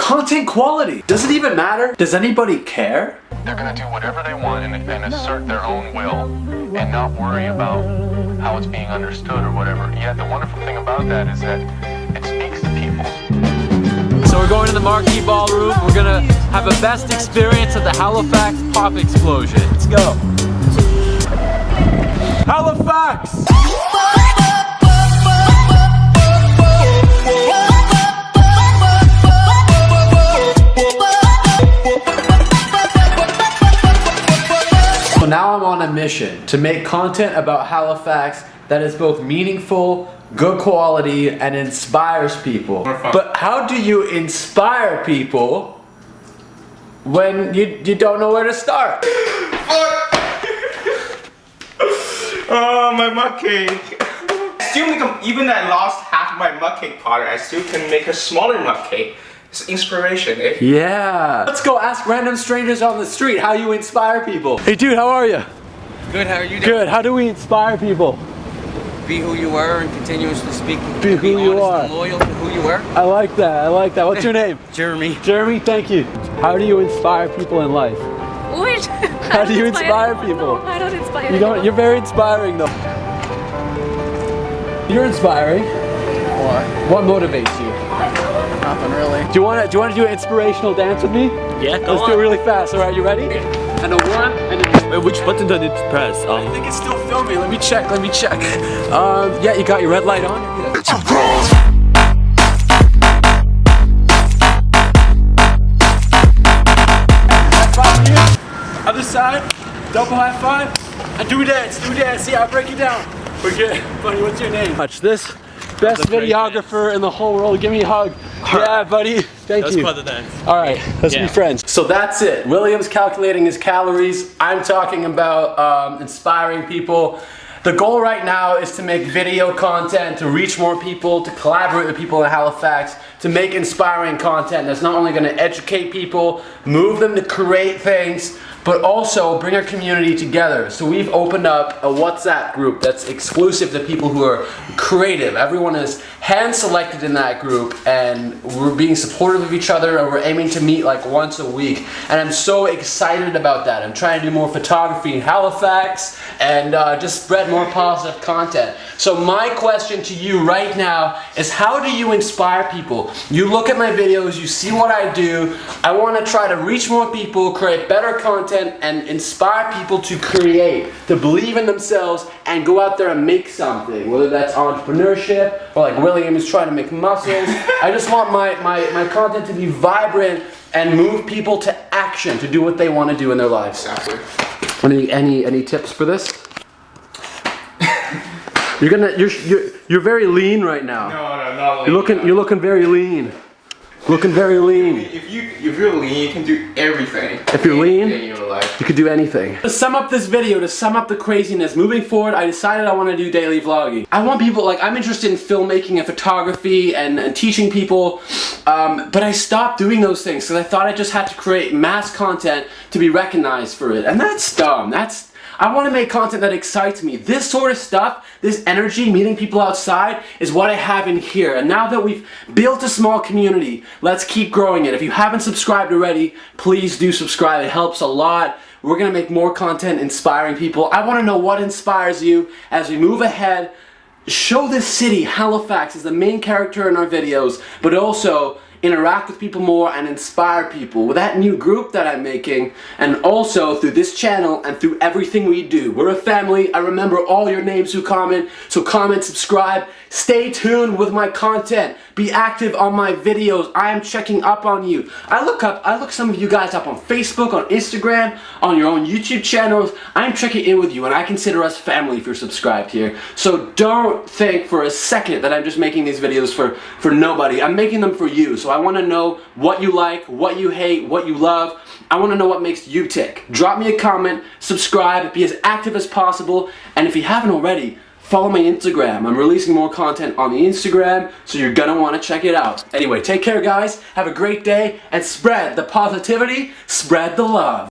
Content quality. Does it even matter? Does anybody care? They're gonna do whatever they want and assert their own will and not worry about how it's being understood or whatever. Yet the wonderful thing about that is that it speaks to people. So we're going to the Marquee Ballroom. We're gonna have a best experience at the Halifax Pop Explosion. Let's go. Halifax! So now I'm on a mission to make content about Halifax that is both meaningful, good quality, and inspires people. But how do you inspire people when you don't know where to start? Oh, my mug cake. Even though I lost half of my mug cake powder, I still can make a smaller mug cake. It's inspiration, eh? Yeah. Let's go ask random strangers on the street how you inspire people. Hey dude, how are you? Good, how are you doing? Good. How do we inspire people? Be who you are and continuously speak. Be who you are. And loyal to who you are. I like that. I like that. What's your name? Jeremy. Jeremy, thank you. How do you inspire people in life? What? How do you inspire people? No, I don't inspire You don't. anyone. You're very inspiring though. You're inspiring. What motivates you? Nothing really. Do you want to do an inspirational dance with me? Yeah, go Let's do it really fast. All right, you ready? And a one and a two. Wait, which button do I need to press? I think it's still filming. Let me check. Let me check. Yeah, you got your red light on. High five you. Other side. Double high five. And do a dance. Do a dance. Yeah, I'll break it down. We're good. Buddy, what's your name? Watch this. Best videographer in the whole world. Give me a hug. Yeah, buddy. Thank you. That's quite the dance. All right, let's be friends. So that's it. William's calculating his calories. I'm talking about inspiring people. The goal right now is to make video content, to reach more people, to collaborate with people in Halifax, to make inspiring content that's not only going to educate people, move them to create things, but also bring our community together. So we've opened up a WhatsApp group that's exclusive to people who are creative. Everyone is hand-selected in that group, and we're being supportive of each other, and we're aiming to meet like once a week. And I'm so excited about that. I'm trying to do more photography in Halifax and just spread more positive content. So my question to you right now is, how do you inspire people? You look at my videos, you see what I do. I want to try to reach more people, create better content, and inspire people to create, to believe in themselves and go out there and make something, whether that's entrepreneurship or like William is trying to make muscles. I just want my content to be vibrant and move people to action, to do what they want to do in their lives. Exactly. Any tips for this? You're very lean right now. No, not lean. You're looking very lean. Looking very lean. If you're lean, you can do everything. If you're lean, in your life. you could do anything. To sum up this video, to sum up the craziness, moving forward, I decided I want to do daily vlogging. I want people, like, I'm interested in filmmaking and photography and teaching people, but I stopped doing those things because I thought I just had to create mass content to be recognized for it. And that's dumb. I want to make content that excites me. This sort of stuff, this energy, meeting people outside, is what I have in here. And now that we've built a small community, let's keep growing it. If you haven't subscribed already, please do subscribe. It helps a lot. We're going to make more content inspiring people. I want to know what inspires you as we move ahead. Show this city, Halifax, as the main character in our videos, but also interact with people more and inspire people with that new group that I'm making, and also through this channel and through everything we do. We're a family. I remember all your names who comment, so comment, subscribe, stay tuned with my content, be active on my videos. I am checking up on you. I look some of you guys up on Facebook, on Instagram, on your own YouTube channels. I'm checking in with you, and I consider us family if you're subscribed here. So don't think for a second that I'm just making these videos for nobody. I'm making them for you. So I want to know what you like, what you hate, what you love. I want to know what makes you tick. Drop me a comment, subscribe, be as active as possible, and if you haven't already, follow my Instagram. I'm releasing more content on the Instagram, so you're gonna want to check it out. Anyway, take care guys, have a great day, and spread the positivity, spread the love.